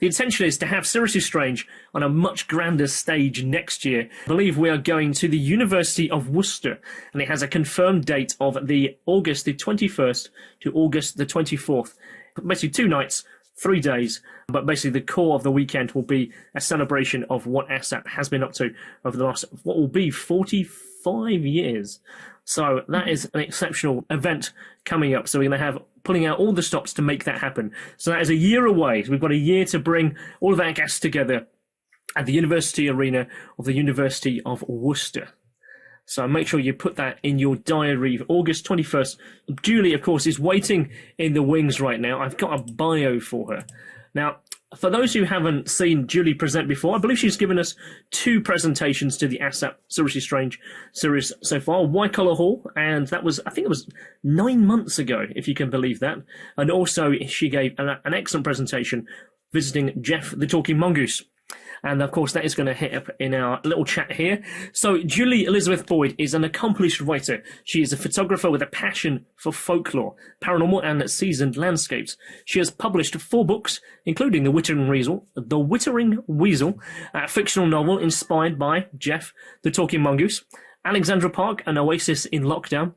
The intention is to have Seriously Strange on a much grander stage next year. I believe we are going to the University of Worcester, and it has a confirmed date of the August the 21st to August the 24th. Basically 2 nights, 3 days, but basically the core of the weekend will be a celebration of what ASSAP has been up to over the last, what will be 45 years. So that is an exceptional event coming up. So we're going to have pulling out all the stops to make that happen. So that is a year away. So we've got a year to bring all of our guests together at the University Arena of the University of Worcester. So make sure you put that in your diary. August 21st. Julie, of course, is waiting in the wings right now. I've got a bio for her. Now, for those who haven't seen Julie present before, I believe she's given us 2 presentations to the ASSAP Seriously Strange series so far. White Collar Hall, and that was, I think it was 9 months ago, if you can believe that. And also she gave an excellent presentation visiting Jeff the Talking Mongoose. And of course, that is going to hit up in our little chat here. So Julie Elizabeth Boyd is an accomplished writer. She is a photographer with a passion for folklore, paranormal and seasoned landscapes. She has published 4 books, including The Wittering Weasel, a fictional novel inspired by Jeff the Talking Mongoose, Alexandra Park, An Oasis in Lockdown,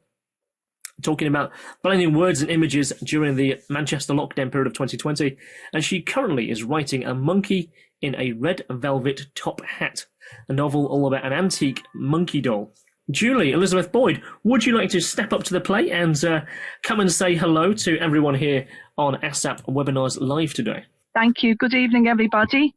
talking about blending words and images during the Manchester lockdown period of 2020. And she currently is writing A Monkey in a Red Velvet Top Hat, a novel all about an antique monkey doll. Julie Elizabeth Boyd, would you like to step up to the plate and come and say hello to everyone here on ASSAP Webinars Live today? Thank you. Good evening, everybody.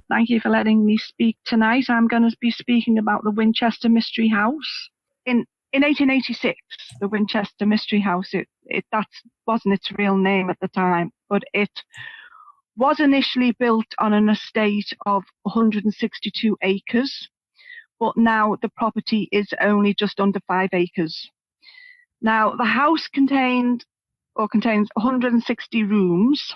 Thank you for letting me speak tonight. I'm going to be speaking about the Winchester Mystery House. In 1886, the Winchester Mystery House, that wasn't its real name at the time, but it was initially built on an estate of 162 acres, but now the property is only just under 5 acres. Now, the house contains 160 rooms,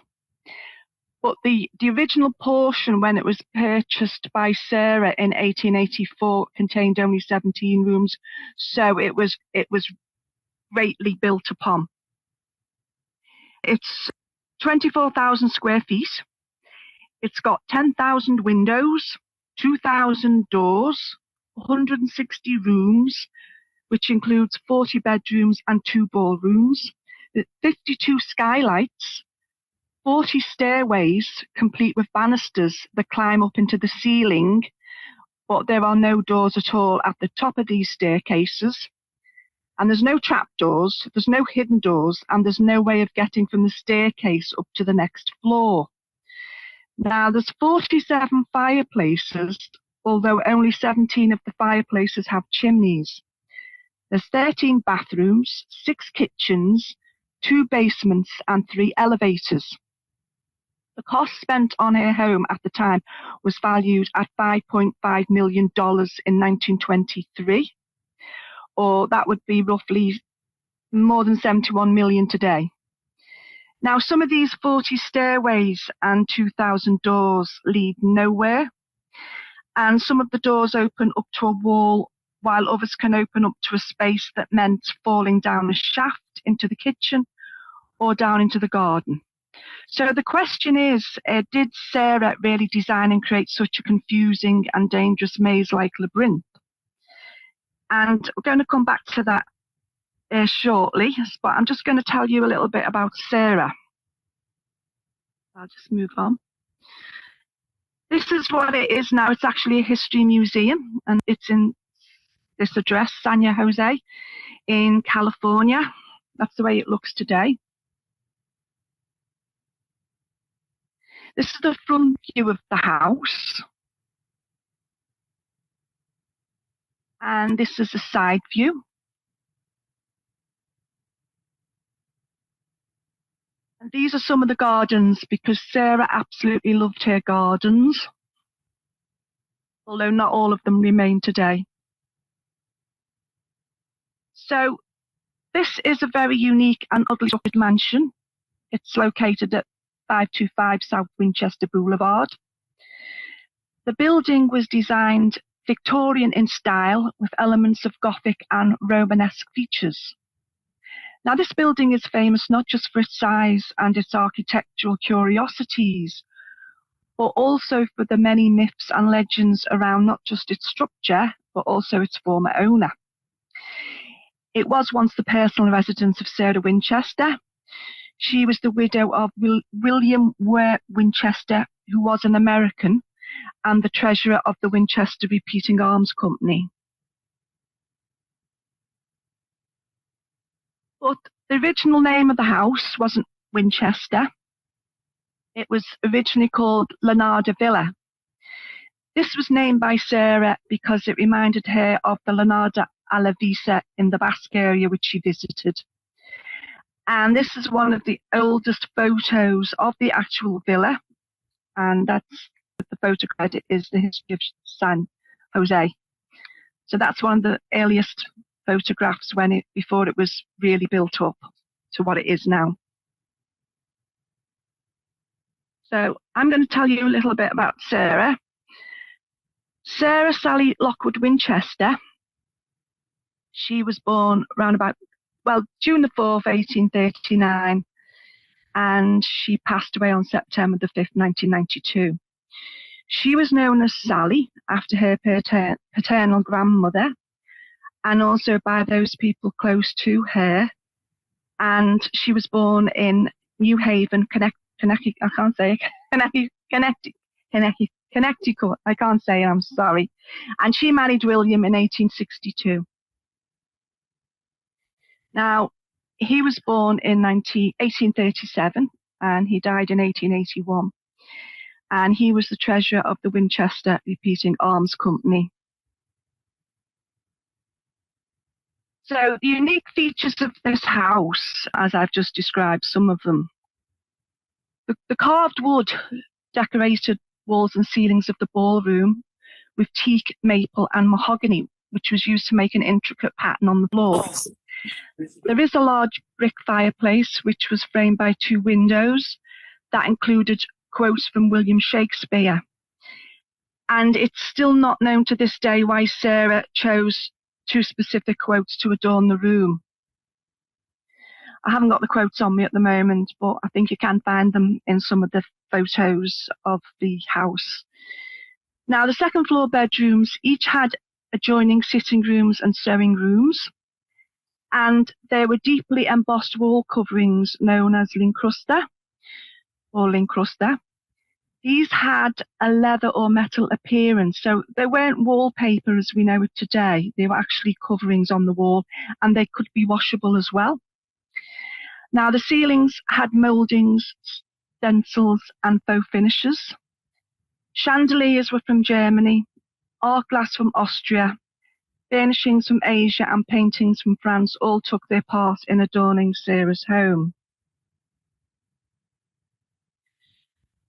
but the original portion when it was purchased by Sarah in 1884 contained only 17 rooms, so it was greatly built upon. It's 24,000 square feet. It's got 10,000 windows, 2,000 doors, 160 rooms, which includes 40 bedrooms and 2 ballrooms, 52 skylights, 40 stairways complete with banisters that climb up into the ceiling, but there are no doors at all at the top of these staircases. And there's no trapdoors, there's no hidden doors, and there's no way of getting from the staircase up to the next floor. Now, there's 47 fireplaces, although only 17 of the fireplaces have chimneys. There's 13 bathrooms, 6 kitchens, 2 basements, and 3 elevators. The cost spent on her home at the time was valued at $5.5 million in 1923. Or that would be roughly more than 71 million today. Now, some of these 40 stairways and 2,000 doors lead nowhere, and some of the doors open up to a wall, while others can open up to a space that meant falling down a shaft into the kitchen or down into the garden. So the question is, did Sarah really design and create such a confusing and dangerous maze-like labyrinth? And we're going to come back to that shortly, but I'm just going to tell you a little bit about Sarah. I'll just move on. This is what it is now. It's actually a history museum, and it's in this address, San Jose, in California. That's the way it looks today. This is the front view of the house. And this is a side view. And these are some of the gardens, because Sarah absolutely loved her gardens, although not all of them remain today. So this is a very unique and ugly mansion. It's located at 525 South Winchester Boulevard. The building was designed Victorian in style, with elements of Gothic and Romanesque features. Now, this building is famous not just for its size and its architectural curiosities, but also for the many myths and legends around not just its structure, but also its former owner. It was once the personal residence of Sarah Winchester. She was the widow of William Winchester, who was an American and the treasurer of the Winchester Repeating Arms Company. But the original name of the house wasn't Winchester. It was originally called Lanarda Villa. This was named by Sarah because it reminded her of the Lanarda Alavisa in the Basque area which she visited. And this is one of the oldest photos of the actual villa, and that's the photo credit is the history of San Jose. So that's one of the earliest photographs before it was really built up to what it is now. So I'm going to tell you a little bit about Sarah. Sarah Sally Lockwood Winchester. She was born around about, June the 4th, 1839, and she passed away on September the 5th, 1992. She was known as Sally after her paternal grandmother, and also by those people close to her. And she was born in New Haven, Connecticut. I can't say it. Connecticut. I can't say it. I'm sorry. And she married William in 1862. Now, he was born in 1837 and he died in 1881. And he was the treasurer of the Winchester Repeating Arms Company. So the unique features of this house, as I've just described some of them, the carved wood decorated walls and ceilings of the ballroom with teak, maple and mahogany, which was used to make an intricate pattern on the floor. There is a large brick fireplace, which was framed by two windows that included quotes from William Shakespeare. And it's still not known to this day why Sarah chose two specific quotes to adorn the room. I haven't got the quotes on me at the moment, but I think you can find them in some of the photos of the house. Now, the second floor bedrooms each had adjoining sitting rooms and sewing rooms, and there were deeply embossed wall coverings known as lincrusta or lincrusta. These had a leather or metal appearance, so they weren't wallpaper as we know it today. They were actually coverings on the wall, and they could be washable as well. Now, the ceilings had mouldings, stencils, and faux finishes. Chandeliers were from Germany, art glass from Austria, furnishings from Asia, and paintings from France all took their part in adorning Sarah's home.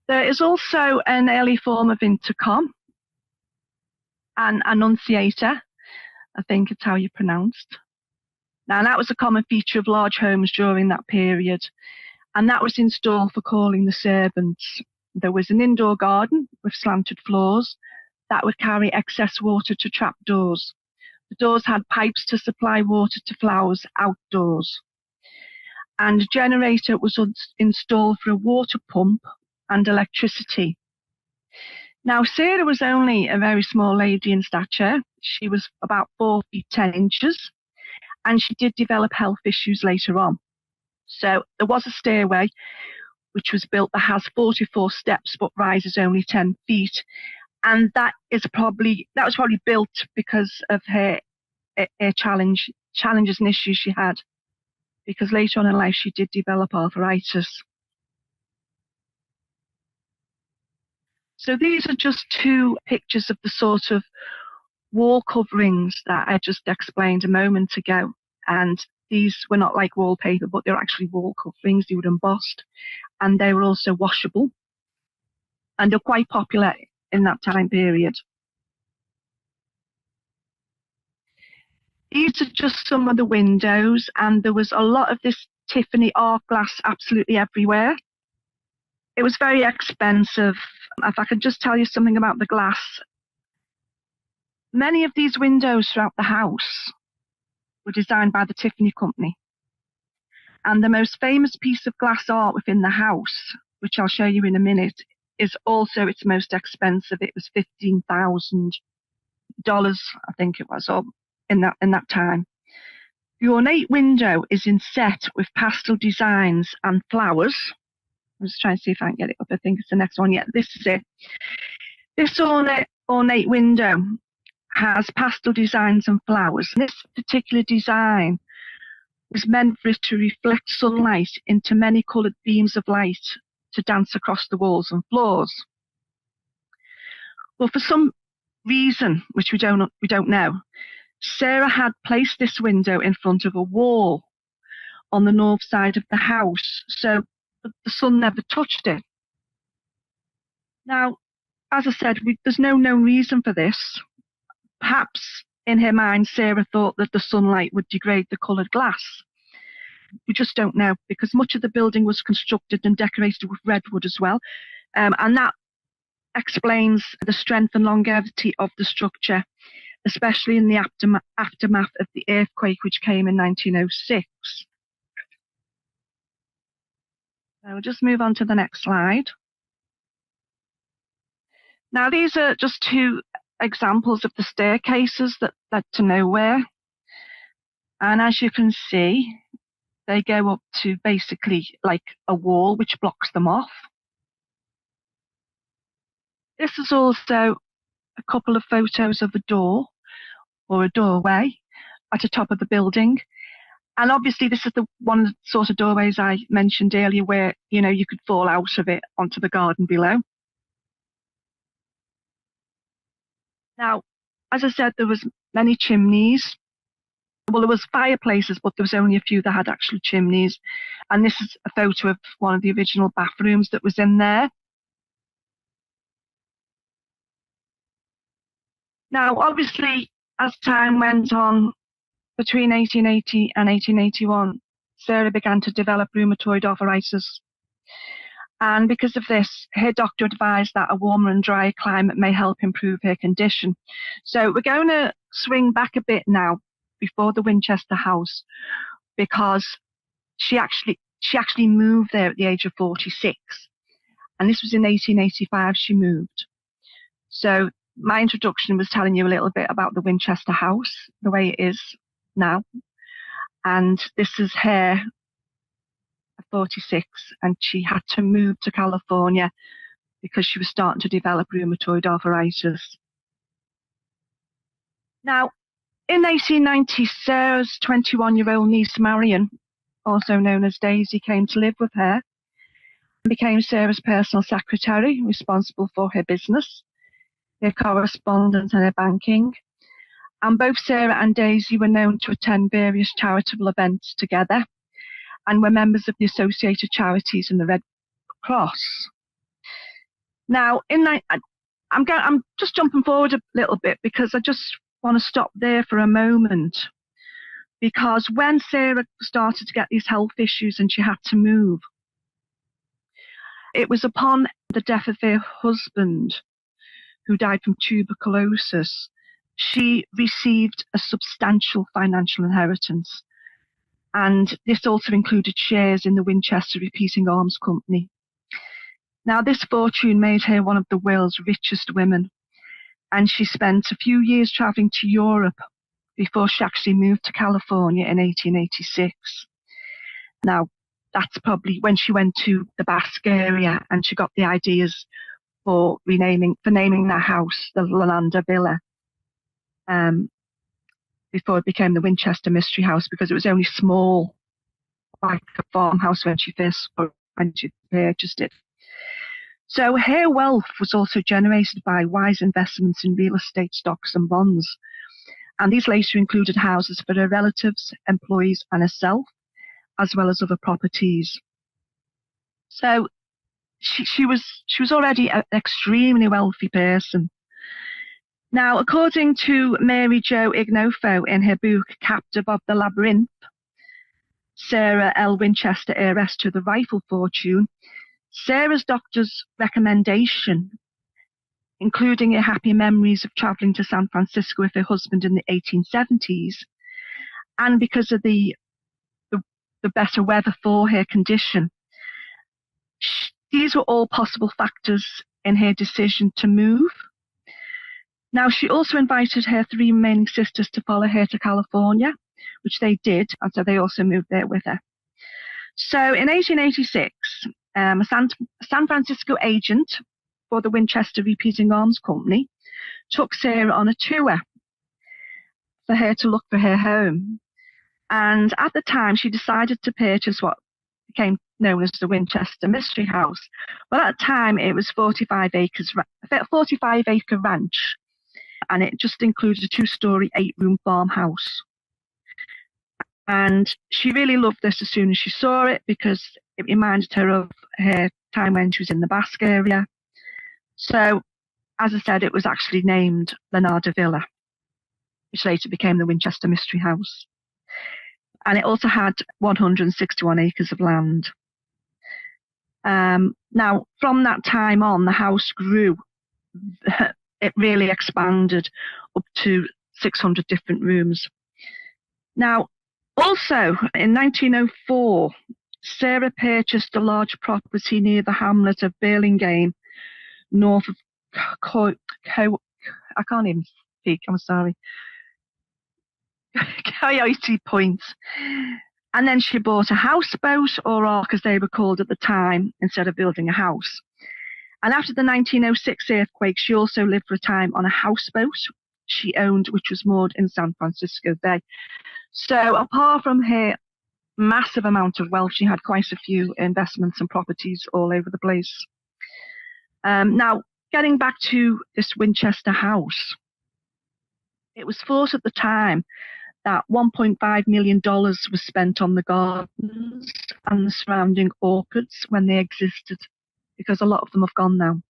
There is also an early form of intercom, an annunciator, I think it's how you pronounced. Now, that was a common feature of large homes during that period, and that was installed for calling the servants. There was an indoor garden with slanted floors that would carry excess water to trapdoors. The doors had pipes to supply water to flowers outdoors. And a generator was installed for a water pump and electricity. Now, Sarah was only a very small lady in stature. She was about 4 feet 10 inches, and she did develop health issues later on. So there was a stairway which was built that has 44 steps but rises only 10 feet. And that was probably built because of her challenges and issues she had, because later on in life she did develop arthritis. So these are just two pictures of the sort of wall coverings that I just explained a moment ago. And these were not like wallpaper, but they're actually wall coverings. They were embossed, and they were also washable. And they're quite popular in that time period. These are just some of the windows, and there was a lot of this Tiffany art glass absolutely everywhere. It was very expensive. If I could just tell you something about the glass. Many of these windows throughout the house were designed by the Tiffany Company. And the most famous piece of glass art within the house, which I'll show you in a minute, is also its most expensive. It was $15,000, I think it was, or in that time. The ornate window is inset with pastel designs and flowers. I'm just trying to see if I can get it up. I think it's the next one. Yeah, this is it. This ornate window has pastel designs and flowers. And this particular design was meant for it to reflect sunlight into many coloured beams of light to dance across the walls and floors. Well, for some reason, which we don't know, Sarah had placed this window in front of a wall on the north side of the house, so the sun never touched it. Now, as I said, there's no known reason for this. Perhaps in her mind, Sarah thought that the sunlight would degrade the coloured glass. We just don't know, because much of the building was constructed and decorated with redwood as well, and that explains the strength and longevity of the structure, especially in the aftermath of the earthquake which came in 1906. So we'll just move on to the next slide. Now, these are just two examples of the staircases that led to nowhere. And as you can see, they go up to basically like a wall which blocks them off. This is also a couple of photos of a door or a doorway at the top of the building. And obviously this is the one sort of doorways I mentioned earlier where, you know, you could fall out of it onto the garden below. Now, as I said, there was many chimneys. Well, there was fireplaces, but there was only a few that had actual chimneys. And this is a photo of one of the original bathrooms that was in there. Now, obviously, as time went on, between 1880 and 1881, Sarah began to develop rheumatoid arthritis. And because of this, her doctor advised that a warmer and drier climate may help improve her condition. So we're going to swing back a bit now before the Winchester house, because she actually moved there at the age of 46. And this was in 1885 she moved. So my introduction was telling you a little bit about the Winchester house, the way it is now. And this is her at 46, and she had to move to California because she was starting to develop rheumatoid arthritis. Now, in 1890, Sarah's 21-year-old niece Marion, also known as Daisy, came to live with her and became Sarah's personal secretary, responsible for her business, her correspondence and her banking. And both Sarah and Daisy were known to attend various charitable events together and were members of the Associated Charities and the Red Cross. Now, I'm just jumping forward a little bit because I just want to stop there for a moment. Because when Sarah started to get these health issues and she had to move, it was upon the death of her husband, who died from tuberculosis, she received a substantial financial inheritance. And this also included shares in the Winchester Repeating Arms Company. Now, this fortune made her one of the world's richest women. And she spent a few years traveling to Europe before she actually moved to California in 1886. Now, that's probably when she went to the Basque area and she got the ideas for naming that house the Lalanda Villa, before it became the Winchester Mystery House, because it was only small, like a farmhouse when she purchased it. So her wealth was also generated by wise investments in real estate, stocks and bonds. And these later included houses for her relatives, employees and herself, as well as other properties. So she was already an extremely wealthy person. Now, according to Mary Jo Ignofo in her book Captive of the Labyrinth, Sarah L. Winchester, heiress to the rifle fortune, Sarah's doctor's recommendation, including her happy memories of travelling to San Francisco with her husband in the 1870s, and because of the better weather for her condition, These were all possible factors in her decision to move. Now, she also invited her 3 remaining sisters to follow her to California, which they did, and so they also moved there with her. So in 1886, a San Francisco agent for the Winchester Repeating Arms Company took Sarah on a tour for her to look for her home. And at the time, she decided to purchase what became known as the Winchester Mystery House. But at the time, it was 45-acre ranch, and it just included a 2-story, 8-room farmhouse. And she really loved this as soon as she saw it because it reminded her of her time when she was in the Basque area. So, as I said, it was actually named Leonardo Villa, which later became the Winchester Mystery House. And it also had 161 acres of land. Now, from that time on, the house grew. It really expanded up to 600 different rooms. Now, also, in 1904, Sarah purchased a large property near the hamlet of Burlingame, north of I can't even speak, I'm sorry. Coyote Point. And then she bought a houseboat, or ark as they were called at the time, instead of building a house. And after the 1906 earthquake, she also lived for a time on a houseboat she owned, which was moored in San Francisco Bay. So apart from her massive amount of wealth, she had quite a few investments and properties all over the place. Now, getting back to this Winchester house, it was thought at the time that $1.5 million was spent on the gardens and the surrounding orchards when they existed, because a lot of them have gone now.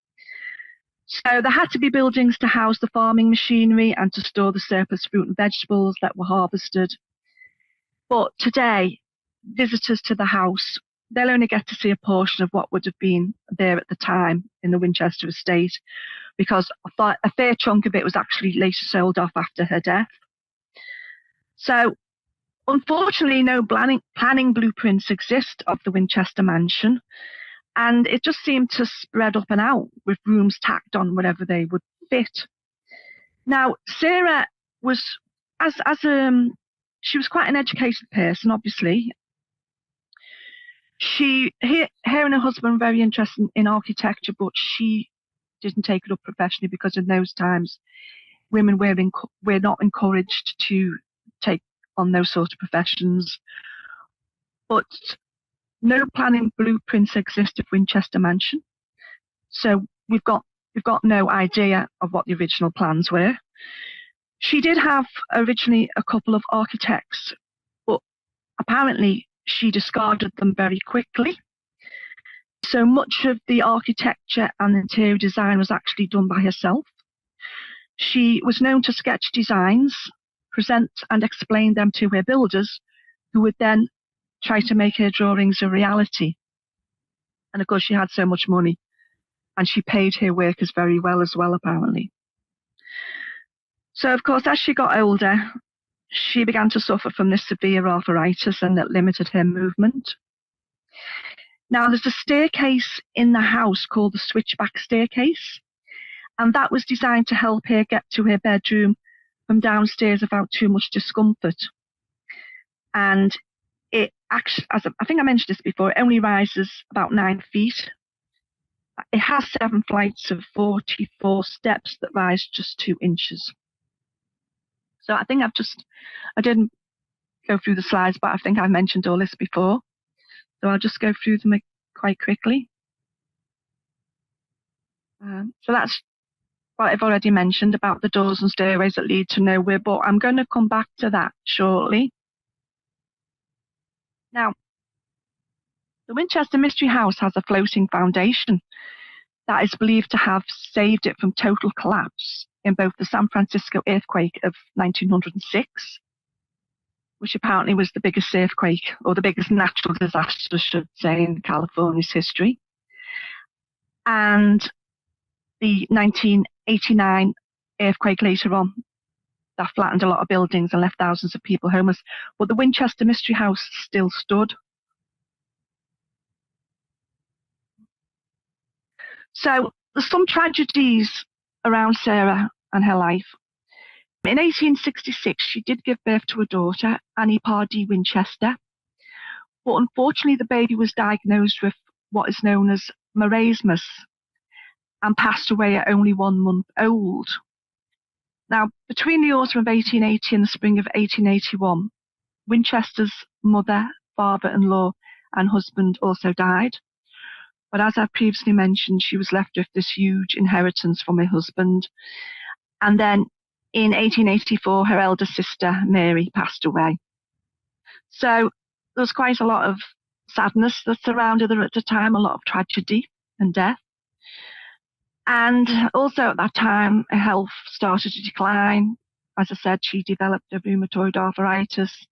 So there had to be buildings to house the farming machinery and to store the surplus fruit and vegetables that were harvested. But today, visitors to the house, they'll only get to see a portion of what would have been there at the time in the Winchester estate, because a fair chunk of it was actually later sold off after her death. So, unfortunately, no planning blueprints exist of the Winchester mansion, and it just seemed to spread up and out with rooms tacked on wherever they would fit. Now, Sarah was, she was quite an educated person, obviously. Her and her husband were very interested in architecture, but she didn't take it up professionally because in those times, women were not encouraged to take on those sort of professions. But no planning blueprints exist of Winchester Mansion, so we've got no idea of what the original plans were. She did have originally a couple of architects, but apparently she discarded them very quickly. So much of the architecture and interior design was actually done by herself. She was known to sketch designs, present and explain them to her builders, who would then try to make her drawings a reality. And of course, she had so much money, and she paid her workers very well as well, apparently. So, of course, as she got older, she began to suffer from this severe arthritis, and that limited her movement. Now, there's a staircase in the house called the switchback staircase, and that was designed to help her get to her bedroom from downstairs without too much discomfort. And it actually, as I think I mentioned this before, it only rises about 9 feet. It has 7 flights of 44 steps that rise just 2 inches. So I think I didn't go through the slides, but I think I've mentioned all this before. So I'll just go through them quite quickly. So that's what I've already mentioned about the doors and stairways that lead to nowhere, but I'm going to come back to that shortly. Now, the Winchester Mystery House has a floating foundation that is believed to have saved it from total collapse in both the San Francisco earthquake of 1906, which apparently was the biggest earthquake, or the biggest natural disaster, I should say, in California's history, and the 1989 earthquake later on that flattened a lot of buildings and left thousands of people homeless. But the Winchester Mystery House still stood. So there's some tragedies around Sarah and her life. In 1866, she did give birth to a daughter, Annie Pardee Winchester, but unfortunately the baby was diagnosed with what is known as marasmus and passed away at only 1 month old. Now, between the autumn of 1880 and the spring of 1881, Winchester's mother, father-in-law, and husband also died. But as I previously mentioned, she was left with this huge inheritance from her husband. And then in 1884, her elder sister, Mary, passed away. So there was quite a lot of sadness that surrounded her at the time, a lot of tragedy and death. And also at that time, her health started to decline. As I said, she developed a rheumatoid arthritis.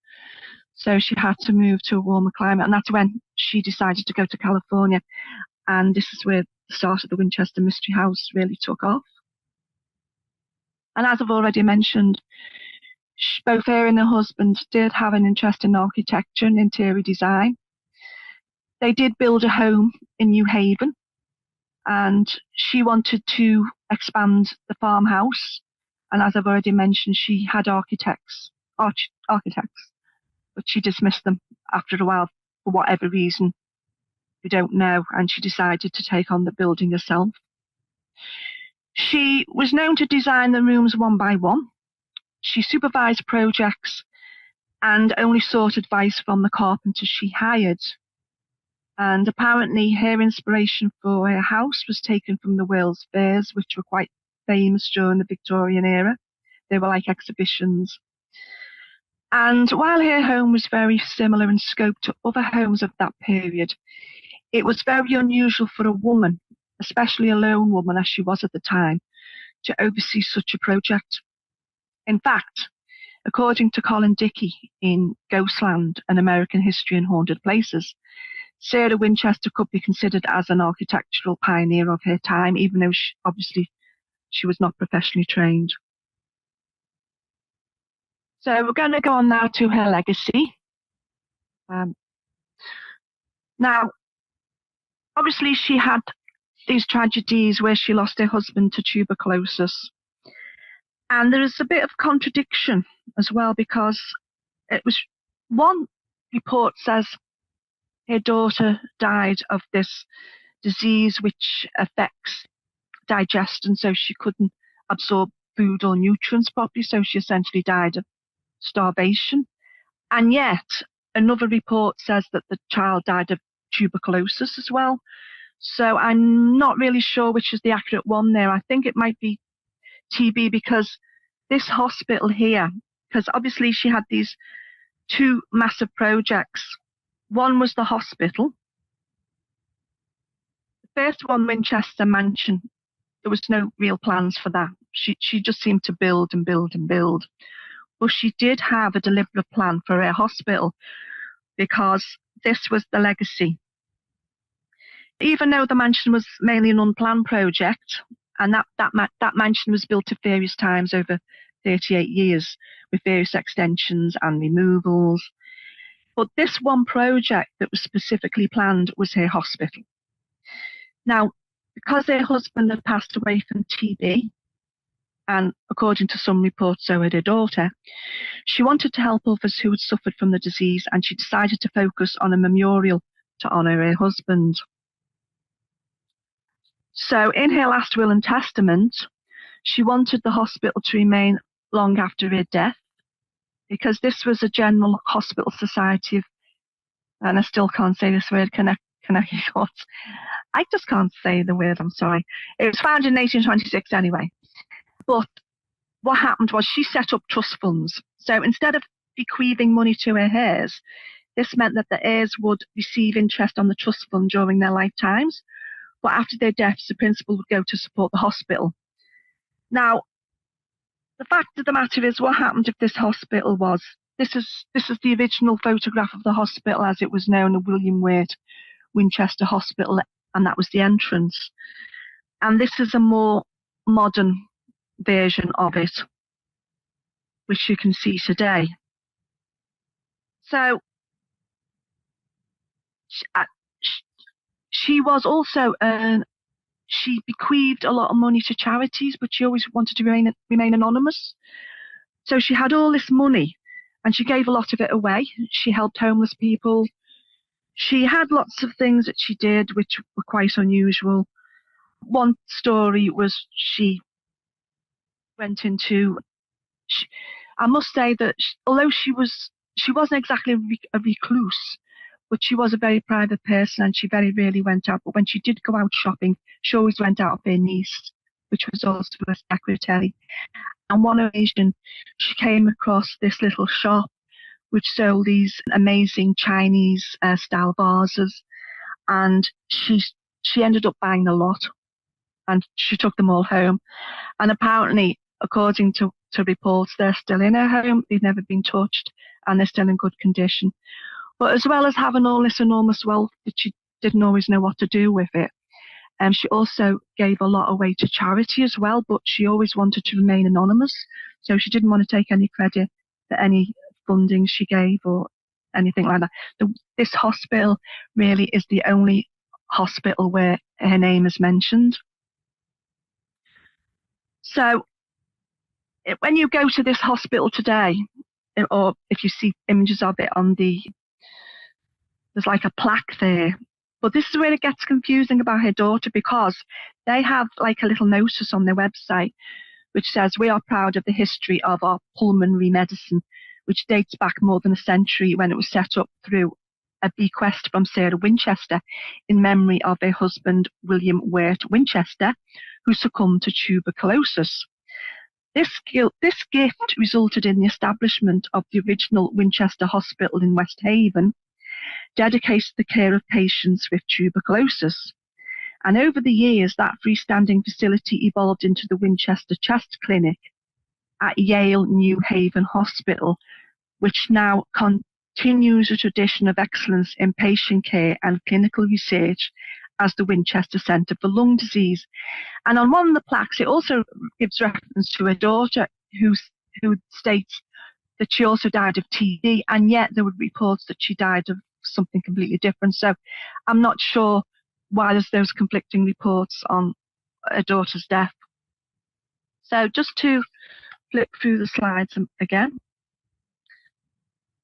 So she had to move to a warmer climate. And that's when she decided to go to California. And this is where the start of the Winchester Mystery House really took off. And as I've already mentioned, both her and her husband did have an interest in architecture and interior design. They did build a home in New Haven, and she wanted to expand the farmhouse. And as I've already mentioned, she had architects, but she dismissed them after a while for whatever reason. We don't know, and she decided to take on the building herself. She was known to design the rooms one by one. She supervised projects and only sought advice from the carpenters she hired. And apparently her inspiration for her house was taken from the World's Fairs, which were quite famous during the Victorian era. They were like exhibitions. And while her home was very similar in scope to other homes of that period, it was very unusual for a woman, especially a lone woman as she was at the time, to oversee such a project. In fact, according to Colin Dickey in Ghostland, An American History in Haunted Places, Sarah Winchester could be considered as an architectural pioneer of her time, even though obviously she was not professionally trained. So we're going to go on now to her legacy. Now, obviously she had these tragedies where she lost her husband to tuberculosis. And there is a bit of contradiction as well, because it was one report says her daughter died of this disease which affects digestion, so she couldn't absorb food or nutrients properly, so she essentially died of starvation. And yet another report says that the child died of tuberculosis as well. So I'm not really sure which is the accurate one there. I think it might be TB, because this hospital here, because obviously she had these two massive projects. One was the hospital. The first one, Winchester Mansion, there was no real plans for that. She just seemed to build and build and build. But she did have a deliberate plan for her hospital, because this was the legacy. Even though the mansion was mainly an unplanned project, and that mansion was built at various times over 38 years with various extensions and removals. But this one project that was specifically planned was her hospital. Now, because her husband had passed away from TB, and according to some reports, so had her daughter, she wanted to help others who had suffered from the disease, and she decided to focus on a memorial to honour her husband. So in her last will and testament, she wanted the hospital to remain long after her death, because this was a general hospital society of, and I still can't say this word, Connecticut. I just can't say the word, I'm sorry. It was founded in 1826 anyway. But what happened was she set up trust funds. So instead of bequeathing money to her heirs, this meant that the heirs would receive interest on the trust fund during their lifetimes, but after their deaths, the principal would go to support the hospital. Now, the fact of the matter is, what happened if this hospital was, this is the original photograph of the hospital as it was known, the William Wirt Winchester Hospital, and that was the entrance. And this is a more modern version of it, which you can see today. So she was also an she bequeathed a lot of money to charities, but she always wanted to remain anonymous. So she had all this money, and she gave a lot of it away. She helped homeless people. She had lots of things that she did which were quite unusual. One story was she went into. I must say that although she wasn't exactly a recluse, but she was a very private person, and she very rarely went out. But when she did go out shopping, she always went out with her niece, which was also a secretary. On one occasion, she came across this little shop which sold these amazing Chinese style vases, and she ended up buying a lot, and she took them all home. And apparently, according to reports, they're still in her home. They've never been touched, and they're still in good condition. But as well as having all this enormous wealth, that she didn't always know what to do with it. She also gave a lot away to charity as well, but she always wanted to remain anonymous. So she didn't want to take any credit for any funding she gave or anything like that. This hospital really is the only hospital where her name is mentioned. So when you go to this hospital today, or if you see images of it there's like a plaque there. But this is where it gets confusing about her daughter, because they have like a little notice on their website which says, "We are proud of the history of our pulmonary medicine, which dates back more than a century when it was set up through a bequest from Sarah Winchester in memory of her husband, William Wirt Winchester, who succumbed to tuberculosis. This gift resulted in the establishment of the original Winchester Hospital in West Haven, dedicated to the care of patients with tuberculosis. And over the years, that freestanding facility evolved into the Winchester Chest Clinic at Yale New Haven Hospital, which now continues a tradition of excellence in patient care and clinical research as the Winchester Centre for Lung Disease." And on one of the plaques, it also gives reference to her daughter, who states that she also died of TB, and yet there were reports that she died of something completely different. So I'm not sure why there's those conflicting reports on her daughter's death. So just to flip through the slides again.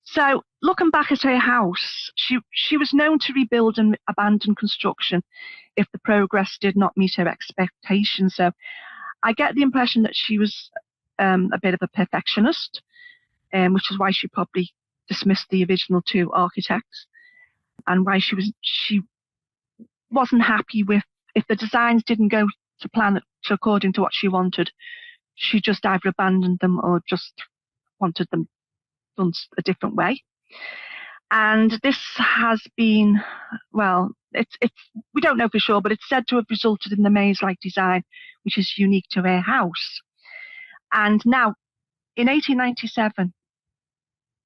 So looking back at her house, she was known to rebuild and abandon construction if the progress did not meet her expectations. So I get the impression that she was a bit of a perfectionist, which is why she probably dismissed the original two architects, and why she wasn't happy with, if the designs didn't go to plan according to what she wanted, she just either abandoned them or just wanted them done a different way. And this has been, well, it's we don't know for sure, but it's said to have resulted in the maze-like design, which is unique to her house. And now, in 1897,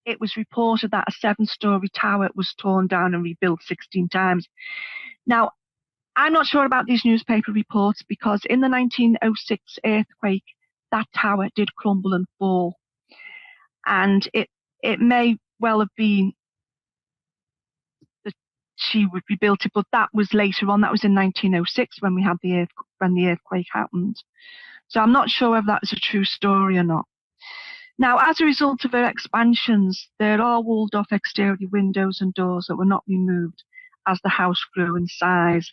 it was reported that a 7-story tower was torn down and rebuilt 16 times. Now, I'm not sure about these newspaper reports, because in the 1906 earthquake, that tower did crumble and fall. And it may well have been that she would rebuild it, but that was later on. That was in 1906 when the earthquake happened. So I'm not sure if that's a true story or not. Now, as a result of her expansions, there are walled-off exterior windows and doors that were not removed as the house grew in size.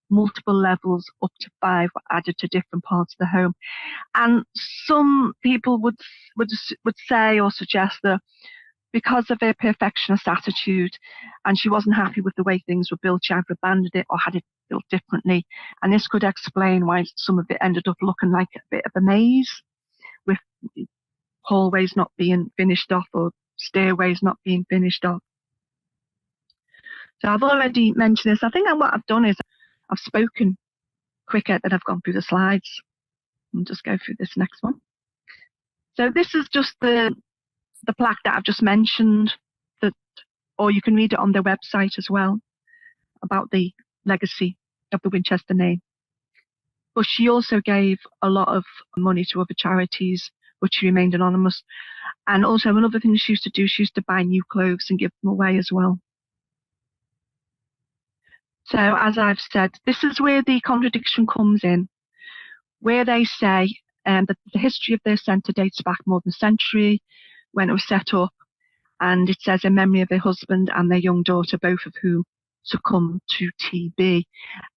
Multiple levels, up to 5, were added to different parts of the home. And some people would say or suggest that because of her perfectionist attitude, and she wasn't happy with the way things were built, she either abandoned it or had it built differently. And this could explain why some of it ended up looking like a bit of a maze, with hallways not being finished off or stairways not being finished off. So I've already mentioned this. I think what I've done is I've spoken quicker than I've gone through the slides. I'll just go through this next one. So this is just the plaque that I've just mentioned, or you can read it on their website as well, about the legacy of the Winchester name. But she also gave a lot of money to other charities, but she remained anonymous. And also another thing she used to do, she used to buy new clothes and give them away as well. So, as I've said, this is where the contradiction comes in, where they say that the history of their centre dates back more than a century when it was set up, and it says in memory of their husband and their young daughter, both of whom succumbed to TB,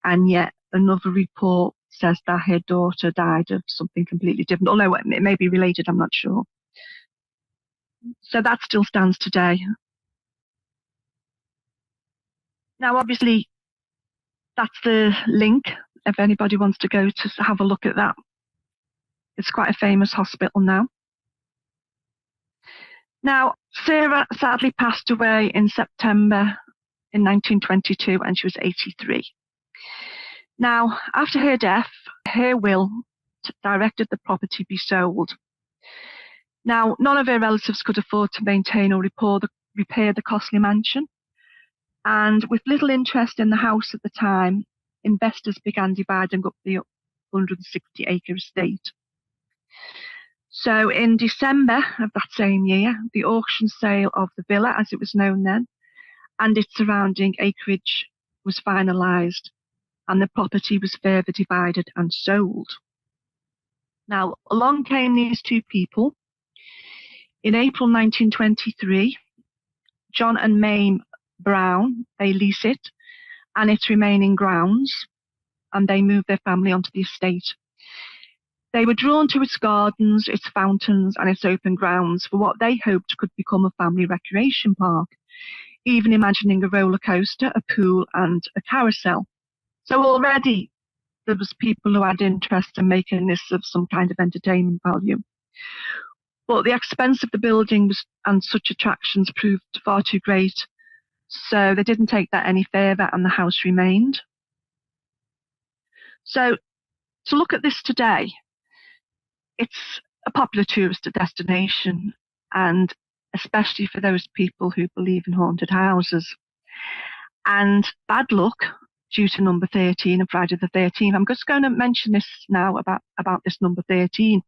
and yet another report says that her daughter died of something completely different, although it may be related, I'm not sure. So that still stands today. Now, obviously, that's the link if anybody wants to go to have a look at that. It's quite a famous hospital now. Now, Sarah sadly passed away in September in 1922, and she was 83. Now, after her death, her will directed the property be sold. Now, none of her relatives could afford to maintain or repair the costly mansion, and with little interest in the house at the time, investors began dividing up the 160-acre estate. So in December of that same year, the auction sale of the villa, as it was known then, and its surrounding acreage was finalised, and the property was further divided and sold. Now, along came these two people. In April 1923, John and Mame Brown, they lease it and its remaining grounds, and they moved their family onto the estate. They were drawn to its gardens, its fountains, and its open grounds for what they hoped could become a family recreation park, even imagining a roller coaster, a pool, and a carousel. So already there was people who had interest in making this of some kind of entertainment value. But the expense of the building and such attractions proved far too great, so they didn't take that any further, and the house remained. So to look at this today, it's a popular tourist destination, and especially for those people who believe in haunted houses. And bad luck, due to number 13 and Friday the 13th, I'm just going to mention this now about this number 13,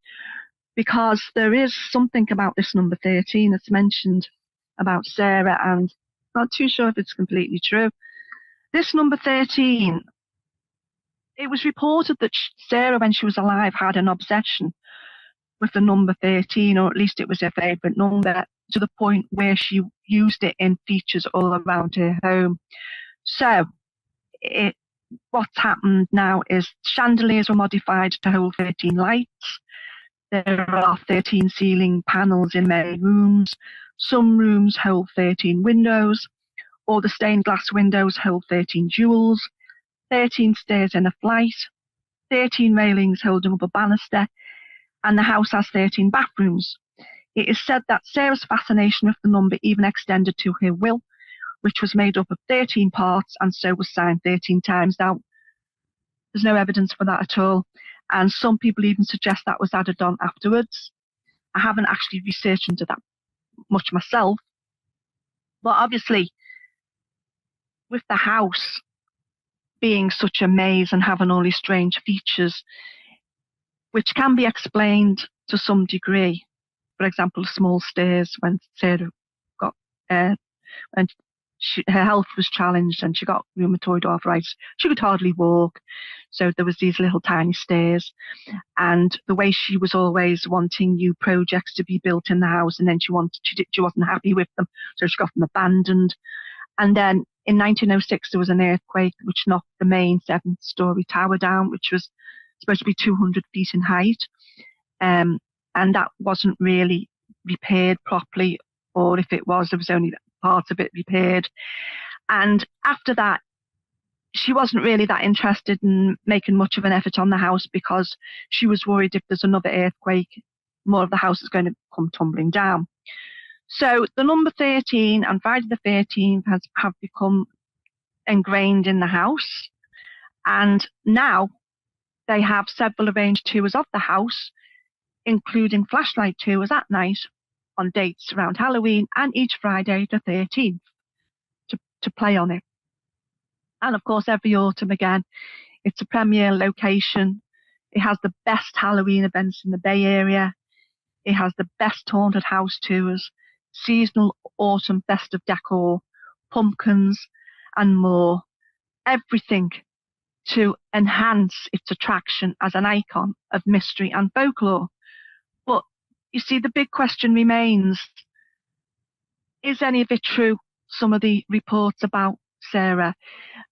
because there is something about this number 13 that's mentioned about Sarah, and I'm not too sure if it's completely true. This number 13, it was reported that Sarah, when she was alive, had an obsession with the number 13, or at least it was her favourite number, to the point where she used it in features all around her home. So what's happened now is chandeliers were modified to hold 13 lights. There are 13 ceiling panels in many rooms. Some rooms hold 13 windows, or the stained glass windows hold 13 jewels, 13 stairs in a flight, 13 railings holding up a banister, and the house has 13 bathrooms. It is said that Sarah's fascination with the number even extended to her will, which was made up of 13 parts and so was signed 13 times. Now, there's no evidence for that at all, and some people even suggest that was added on afterwards. I haven't actually researched into that much myself, but obviously, with the house being such a maze and having all these strange features, which can be explained to some degree. For example, small stairs when Sarah got when her health was challenged and she got rheumatoid arthritis. She could hardly walk, so there was these little tiny stairs. And the way she was always wanting new projects to be built in the house, and then she wasn't happy with them, so she got them abandoned. And then in 1906 there was an earthquake which knocked the main 7th-story tower down, which was supposed to be 200 feet in height, and that wasn't really repaired properly, or if it was, there was only part of it repaired. And after that, she wasn't really that interested in making much of an effort on the house, because she was worried if there's another earthquake, more of the house is going to come tumbling down. So the number 13 and Friday the 13th have become ingrained in the house, and now they have several arranged tours of the house, including flashlight tours at night on dates around Halloween and each Friday the 13th to play on it. And of course, every autumn again, it's a premier location. It has the best Halloween events in the Bay Area. It has the best haunted house tours, seasonal autumn festive decor, pumpkins, and more. everything to enhance its attraction as an icon of mystery and folklore. But you see, the big question remains, is any of it true? Some of the reports about Sarah,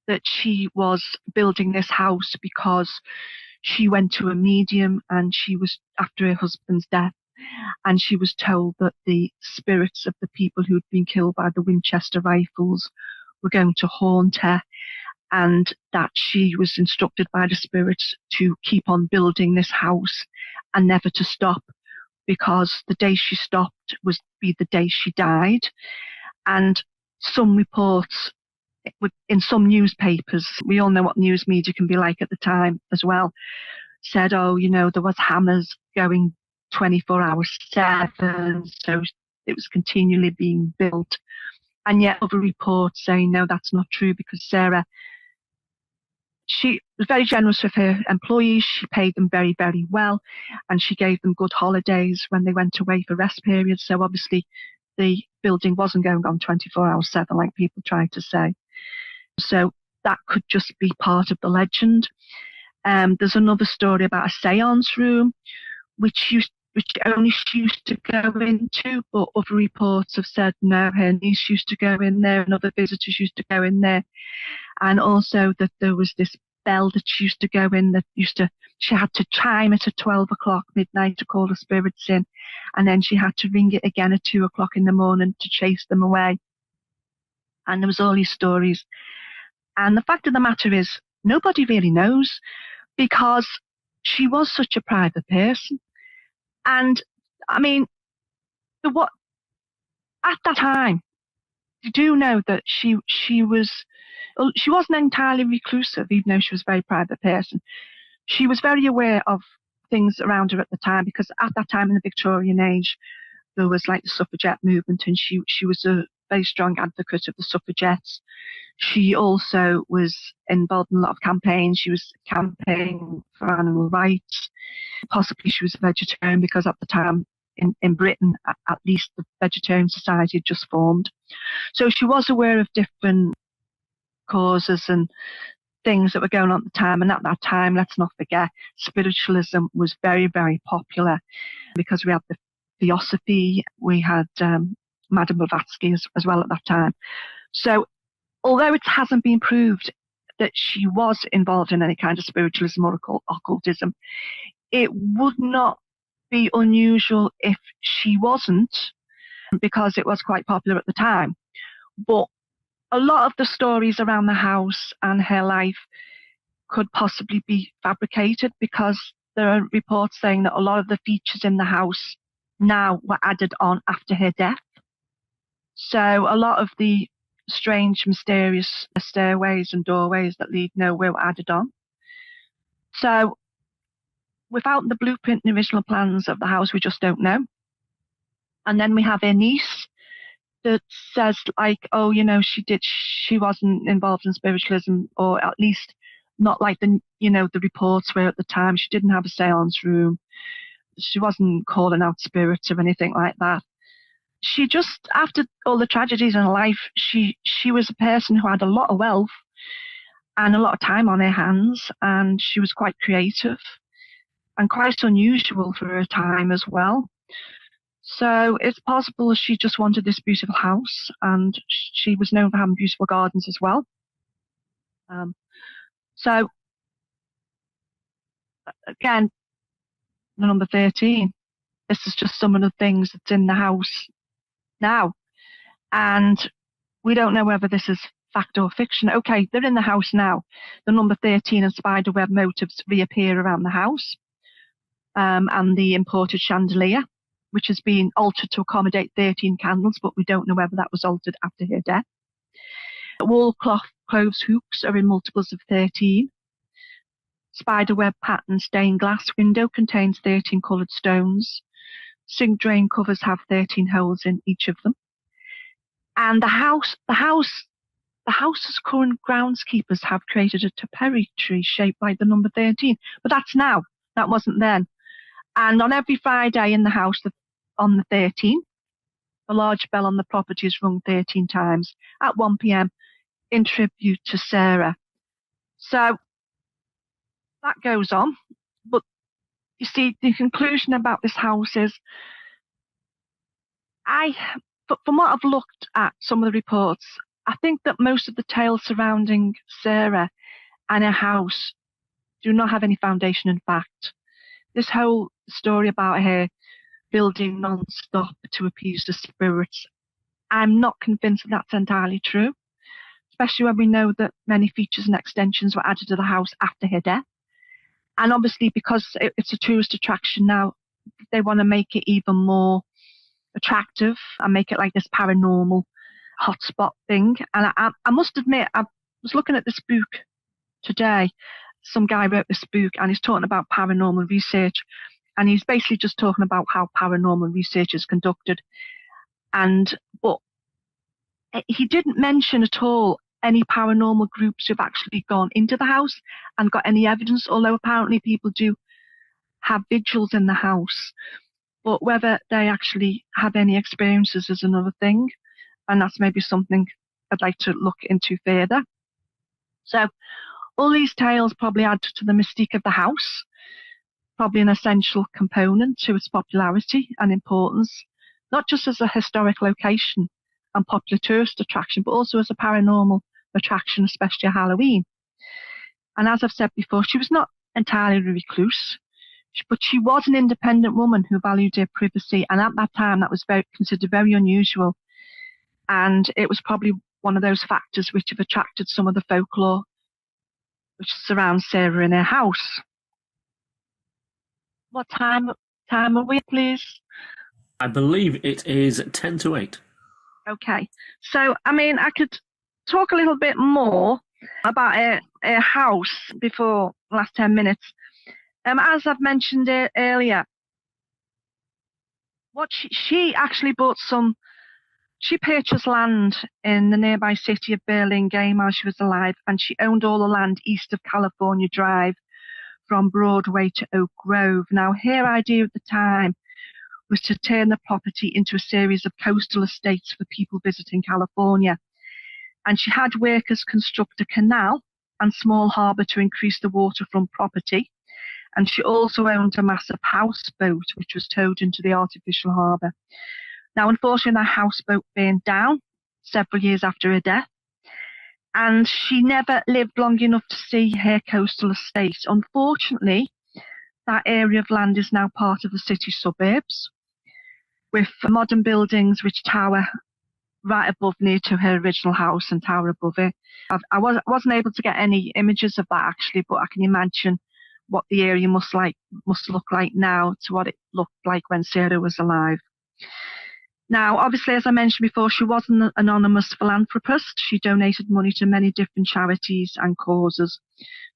that she was building this house because she went to a medium and she was after her husband's death, and she was told that the spirits of the people who had been killed by the Winchester rifles were going to haunt her, and that she was instructed by the spirits to keep on building this house and never to stop, because the day she stopped was be the day she died. And some reports in some newspapers, we all know what news media can be like at the time as well, said, oh, there was hammers going 24 hours 7, so it was continually being built. And yet other reports saying, no, that's not true, because Sarah, she was very generous with her employees. She paid them very, very well, and she gave them good holidays when they went away for rest periods. So obviously the building wasn't going on 24 hours 7 like people tried to say. So that could just be part of the legend. There's another story about a seance room, which only she used to go into, but other reports have said no, her niece used to go in there and other visitors used to go in there. And also that there was this bell that she used to go in that she had to chime it at 12 o'clock midnight to call the spirits in, and then she had to ring it again at 2 o'clock in the morning to chase them away. And there was all these stories. And the fact of the matter is, nobody really knows, because she was such a private person. And I mean, at that time, you do know that she wasn't entirely reclusive, even though she was a very private person. She was very aware of things around her at the time, because at that time in the Victorian age, there was like the suffragette movement, and she was a very strong advocate of the suffragettes. She also was involved in a lot of campaigns. She was campaigning for animal rights. Possibly she was a vegetarian, because at the time in Britain, at least, the Vegetarian Society had just formed. So she was aware of different causes and things that were going on at the time. And at that time, let's not forget, spiritualism was very, very popular, because we had the Theosophy, we had Madame Blavatsky as well at that time. So although it hasn't been proved that she was involved in any kind of spiritualism or occultism, it would not be unusual if she wasn't, because it was quite popular at the time. But a lot of the stories around the house and her life could possibly be fabricated, because there are reports saying that a lot of the features in the house now were added on after her death. So a lot of the strange, mysterious stairways and doorways that lead nowhere were added on. So without the blueprint and original plans of the house, we just don't know. And then we have her niece that says, like, oh, she wasn't involved in spiritualism, or at least not like the reports were at the time. She didn't have a seance room. She wasn't calling out spirits or anything like that. She just, after all the tragedies in her life, she was a person who had a lot of wealth and a lot of time on her hands, and she was quite creative and quite unusual for her time as well. So it's possible she just wanted this beautiful house, and she was known for having beautiful gardens as well. So again, the number 13, this is just some of the things that's in the house now. And we don't know whether this is fact or fiction. Okay, they're in the house now. The number 13 and spiderweb motifs reappear around the house. And the imported chandelier, which has been altered to accommodate 13 candles, but we don't know whether that was altered after her death. Wall cloth clothes hooks are in multiples of 13. Spiderweb pattern stained glass window contains 13 coloured stones. Sink drain covers have 13 holes in each of them. And the house's current groundskeepers have created a topiary tree shaped like the number 13. But that's now. That wasn't then. And on every Friday in the house, on the 13th, the large bell on the property is rung 13 times at 1 p.m. in tribute to Sarah. So that goes on. But you see, the conclusion about this house is, from what I've looked at some of the reports, I think that most of the tales surrounding Sarah and her house do not have any foundation in fact. This whole story about her building non-stop to appease the spirits, I'm not convinced that that's entirely true, especially when we know that many features and extensions were added to the house after her death. And obviously, because it's a tourist attraction now, they want to make it even more attractive and make it like this paranormal hotspot thing. And I must admit, I was looking at this book today. Some guy wrote this book and he's talking about paranormal research. And he's basically just talking about how paranormal research is conducted. But he didn't mention at all any paranormal groups who've actually gone into the house and got any evidence, although apparently people do have vigils in the house. But whether they actually have any experiences is another thing. And that's maybe something I'd like to look into further. So all these tales probably add to the mystique of the house, probably an essential component to its popularity and importance, not just as a historic location and popular tourist attraction, but also as a paranormal attraction, especially at Halloween. And as I've said before, she was not entirely a recluse, but she was an independent woman who valued her privacy. And at that time, that was considered very unusual. And it was probably one of those factors which have attracted some of the folklore which surrounds Sarah in her house. What time are we, please? I believe it is 10 to 8. Okay. So, I mean, I could talk a little bit more about her house before the last 10 minutes. As I've mentioned earlier, what she actually bought she purchased land in the nearby city of Burlingame while she was alive, and she owned all the land east of California Drive from Broadway to Oak Grove. Now, her idea at the time was to turn the property into a series of coastal estates for people visiting California. And she had workers construct a canal and small harbour to increase the waterfront property. And she also owned a massive houseboat, which was towed into the artificial harbour. Now, unfortunately, that houseboat burned down several years after her death, and she never lived long enough to see her coastal estate. Unfortunately, that area of land is now part of the city suburbs, with modern buildings which tower right above, near to her original house, and tower above it. I wasn't able to get any images of that actually, but I can imagine what the area must look like now to what it looked like when Sarah was alive. Now, obviously, as I mentioned before, she was an anonymous philanthropist. She donated money to many different charities and causes.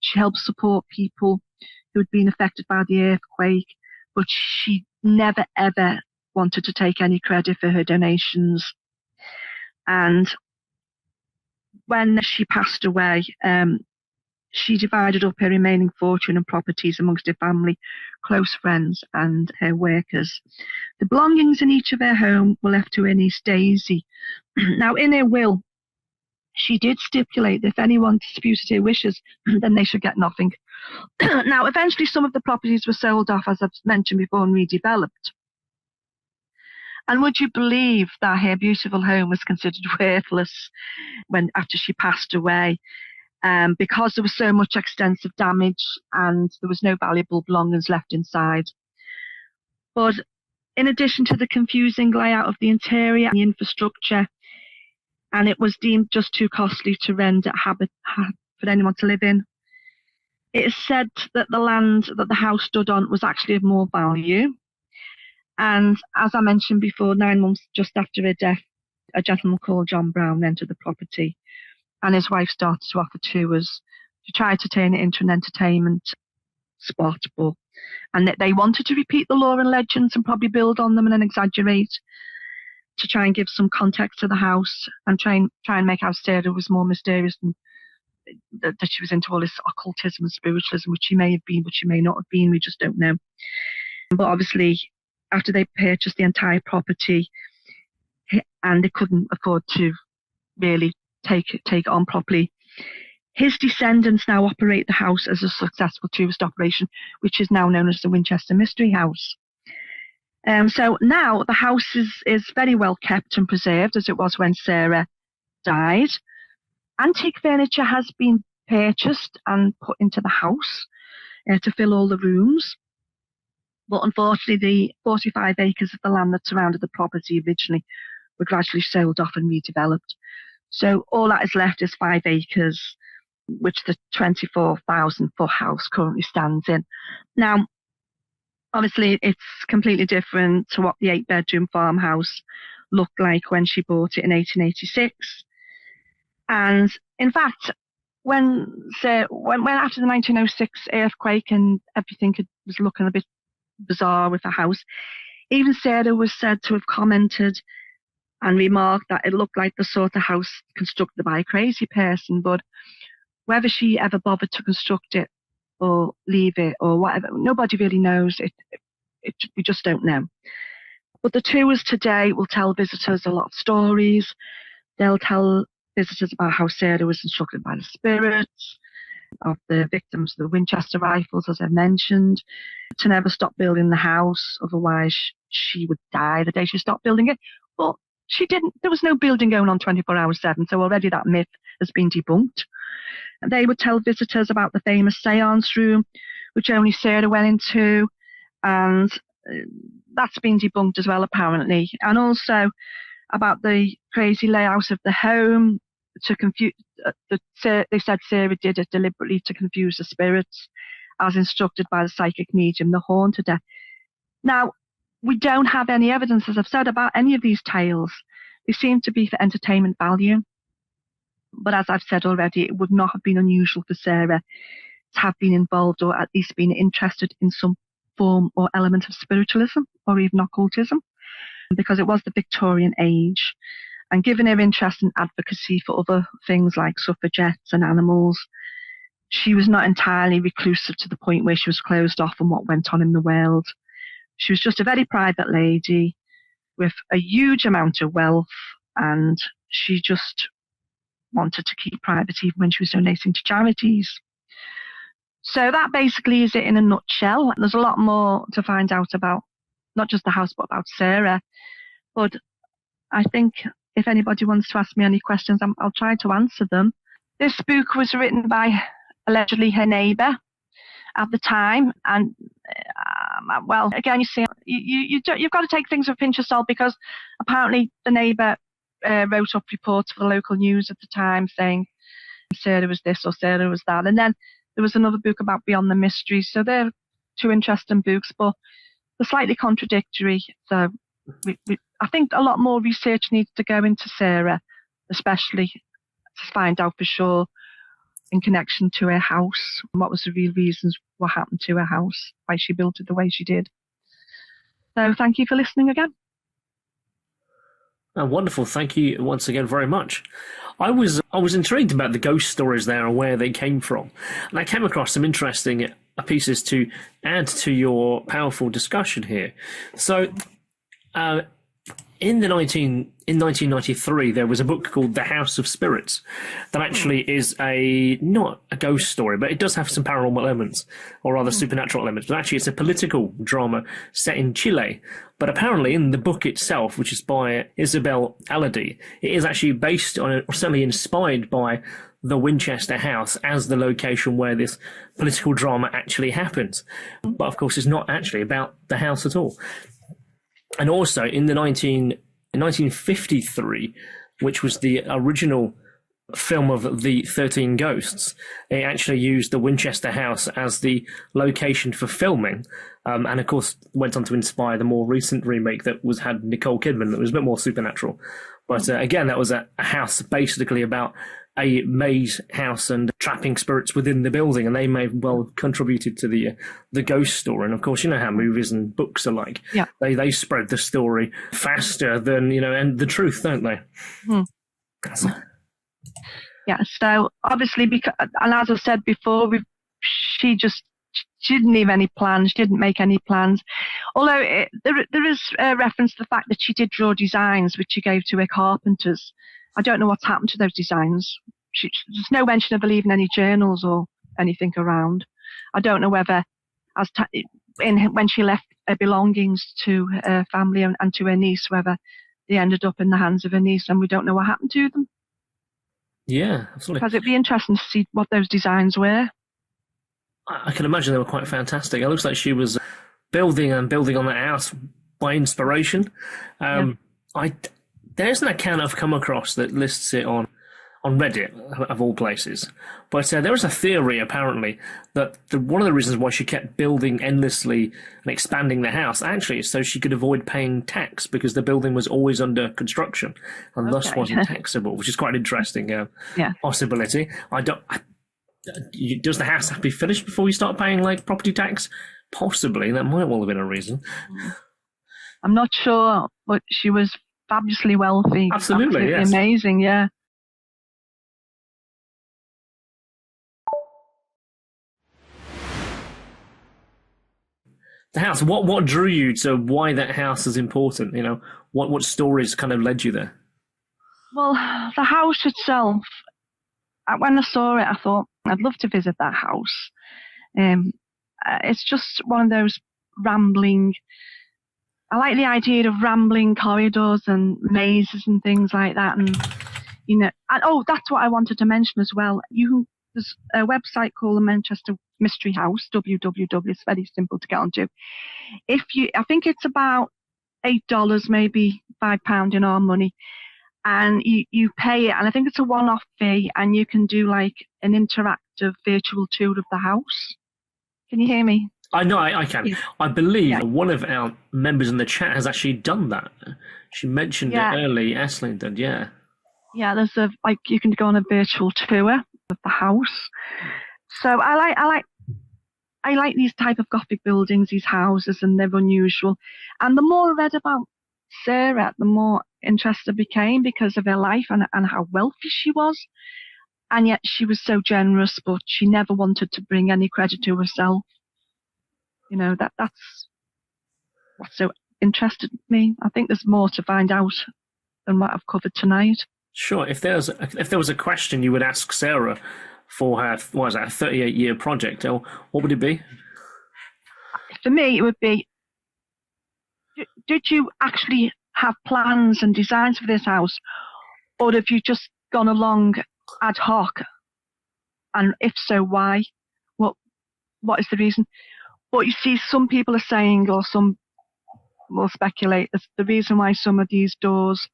She helped support people who had been affected by the earthquake, but she never, ever wanted to take any credit for her donations. And when she passed away, she divided up her remaining fortune and properties amongst her family, close friends, and her workers. The belongings in each of her home were left to her niece Daisy. Now, in her will, she did stipulate that if anyone disputed her wishes, then they should get nothing. Now, eventually, some of the properties were sold off, as I've mentioned before, and redeveloped. And would you believe that her beautiful home was considered worthless after she passed away? Because there was so much extensive damage and there was no valuable belongings left inside. But in addition to the confusing layout of the interior and the infrastructure, and it was deemed just too costly to rent for anyone to live in, it is said that the land that the house stood on was actually of more value. And as I mentioned before, 9 months just after her death, a gentleman called John Brown entered the property, and his wife started to offer tours to try to turn it into an entertainment spot. And they wanted to repeat the lore and legends and probably build on them and then exaggerate to try and give some context to the house and try and make out Sarah was more mysterious and that she was into all this occultism and spiritualism, which she may have been, but she may not have been. We just don't know. But obviously, after they purchased the entire property and they couldn't afford to really take it on properly, His descendants now operate the house as a successful tourist operation, which is now known as the Winchester Mystery House. So now the house is very well kept and preserved, as it was when Sarah died. Antique furniture has been purchased and put into the house to fill all the rooms. But unfortunately, the 45 acres of the land that surrounded the property originally were gradually sold off and redeveloped. So all that is left is 5 acres, which the 24,000-foot house currently stands in. Now, obviously, it's completely different to what the 8-bedroom farmhouse looked like when she bought it in 1886. And in fact, when after the 1906 earthquake and everything was looking a bit bizarre with the house, even Sarah was said to have commented and remarked that it looked like the sort of house constructed by a crazy person, but whether she ever bothered to construct it or leave it or whatever, nobody really knows. We just don't know. But the tours today will tell visitors a lot of stories. They'll tell visitors about how Sarah was instructed by the spirits of the victims of the Winchester rifles, as I mentioned, to never stop building the house, otherwise she would die the day she stopped building it. But she didn't. There was no building going on 24 hours 7, so already that myth has been debunked. And they would tell visitors about the famous seance room, which only Sarah went into, and that's been debunked as well, apparently. And also about the crazy layout of the home to confuse. They said Sarah did it deliberately to confuse the spirits, as instructed by the psychic medium that haunted her. Now, we don't have any evidence, as I've said, about any of these tales. They seem to be for entertainment value. But as I've said already, it would not have been unusual for Sarah to have been involved or at least been interested in some form or element of spiritualism or even occultism, because it was the Victorian age. And given her interest in advocacy for other things like suffragettes and animals, she was not entirely reclusive to the point where she was closed off from what went on in the world. She was just a very private lady with a huge amount of wealth, and she just wanted to keep private even when she was donating to charities. So that basically is it in a nutshell. There's a lot more to find out about not just the house, but about Sarah. But I think if anybody wants to ask me any questions, I'll try to answer them. This book was written by allegedly her neighbour at the time, and well, again, you see, you've got to take things with a pinch of salt, because apparently the neighbour wrote up reports for the local news at the time saying Sarah was this or Sarah was that, and then there was another book about Beyond the Mysteries. So they're two interesting books, but they're slightly contradictory. So I think a lot more research needs to go into Sarah, especially to find out for sure in connection to her house, what was the real reasons, what happened to her house, why she built it the way she did. So thank you for listening again. Oh, wonderful. Thank you once again very much. I was intrigued about the ghost stories there and where they came from. And I came across some interesting pieces to add to your powerful discussion here. So in 1993, there was a book called The House of Spirits that actually is not a ghost story, but it does have some paranormal elements, or rather supernatural elements. But actually, it's a political drama set in Chile. But apparently, in the book itself, which is by Isabel Allady, it is actually based on, or certainly inspired by, the Winchester House as the location where this political drama actually happens. But of course, it's not actually about the house at all. And also, in 1953, which was the original film of the 13 Ghosts, it actually used the Winchester House as the location for filming, and of course went on to inspire the more recent remake that had Nicole Kidman, that was a bit more supernatural. But again, that was a house basically about a maze house and trapping spirits within the building, and they may have well contributed to the ghost story. And of course, you know how movies and books are like. Yeah. They spread the story faster than, and the truth, don't they? Yeah, so obviously, because, and as I said before, she didn't leave any plans, she didn't make any plans. Although there is a reference to the fact that she did draw designs which she gave to her carpenters. I don't know what's happened to those designs. there's no mention of her leaving any journals or anything around. I don't know whether, when she left her belongings to her family and to her niece, whether they ended up in the hands of her niece, and we don't know what happened to them. Yeah, absolutely. Because it'd be interesting to see what those designs were. I can imagine they were quite fantastic. It looks like she was building on that house by inspiration. There's an account I've come across that lists it on Reddit, of all places. But there is a theory, apparently, that one of the reasons why she kept building endlessly and expanding the house, actually, is so she could avoid paying tax, because the building was always under construction and thus wasn't taxable, which is quite an interesting possibility. Does the house have to be finished before you start paying, like, property tax? Possibly. That might well have been a reason. I'm not sure, but she was fabulously wealthy. Absolutely, yes. Amazing, yeah. The house, what drew you to why that house is important? You know, what stories kind of led you there? Well, the house itself, when I saw it, I thought, I'd love to visit that house. It's just one of those rambling, I like the idea of rambling corridors and mazes and things like that. And, you know, that's what I wanted to mention as well. There's a website called the Manchester Mystery House, www. It's very simple to get onto. I think it's about $8, maybe £5 in our money, and you pay it, and I think it's a one-off fee, and you can do like an interactive virtual tour of the house. Can you hear me? I know, I can. Yeah. I believe one of our members in the chat has actually done that. She mentioned it early. Aisling did, yeah. Yeah, there's you can go on a virtual tour of the house. So I like these type of Gothic buildings, these houses, and they're unusual. And the more I read about Sarah, the more interested I became, because of her life and how wealthy she was. And yet she was so generous, but she never wanted to bring any credit to herself. You know, that's what so interested me. I think there's more to find out than what I've covered tonight. Sure. If there was a question you would ask Sarah for her, what was that, a 38-year project, what would it be? For me, it would be, did you actually have plans and designs for this house, or have you just gone along ad hoc? And if so, why? What is the reason? But you see, some people are saying, or some will speculate, that the reason why some of these doors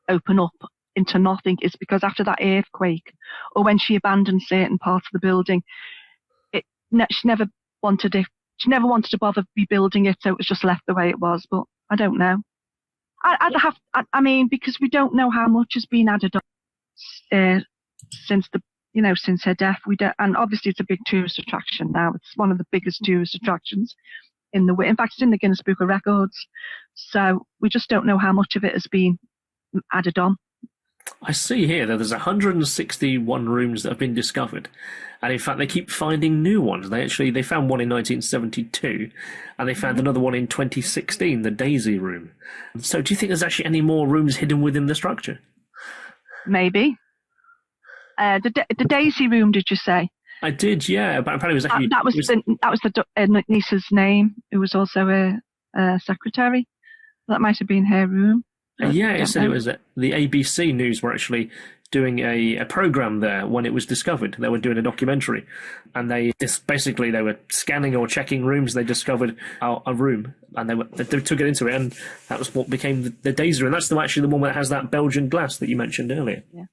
open up into nothing is because after that earthquake, or when she abandoned certain parts of the building, she never wanted to bother rebuilding it, so it was just left the way it was. But I don't know. I mean, because we don't know how much has been added on since her death. We don't, and obviously it's a big tourist attraction now. It's one of the biggest tourist attractions in the world. In fact, it's in the Guinness Book of Records. So we just don't know how much of it has been added on. I see here that there's 161 rooms that have been discovered, and in fact they keep finding new ones. They found one in 1972, and they found another one in 2016, the Daisy Room. So do you think there's actually any more rooms hidden within the structure? Maybe. The Daisy Room, did you say? I did, yeah. But apparently it was actually that was the niece's name, who was also a secretary. That might have been her room. Yeah, it said it was the ABC News were actually doing a program there when it was discovered. They were doing a documentary, and they were scanning or checking rooms. They discovered a room, and they took it into it, and that was what became the Daisy Room. That's actually the one that has that Belgian glass that you mentioned earlier. Yeah.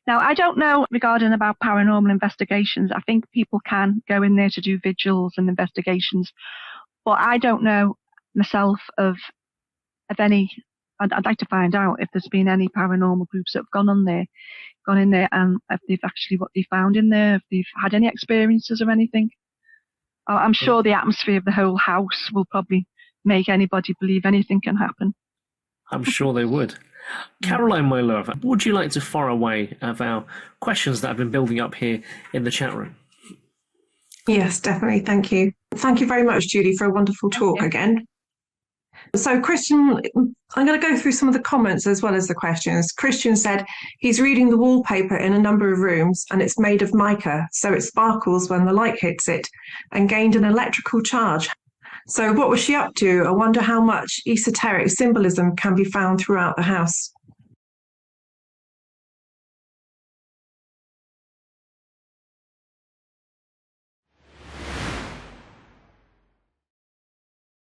Now, I don't know regarding about paranormal investigations. I think people can go in there to do vigils and investigations, but I don't know myself of any. I'd like to find out if there's been any paranormal groups that have gone in there, and if they've actually what they found in there, if they've had any experiences or anything. I'm sure the atmosphere of the whole house will probably make anybody believe anything can happen. I'm sure they would. Caroline, my love, would you like to fire away of our questions that have been building up here in the chat room? Yes, definitely. Thank you. Thank you very much, Judy, for a wonderful talk again. So Christian, I'm going to go through some of the comments as well as the questions. Christian said he's reading the wallpaper in a number of rooms and it's made of mica, so it sparkles when the light hits it, and gained an electrical charge. So what was she up to? I wonder how much esoteric symbolism can be found throughout the house.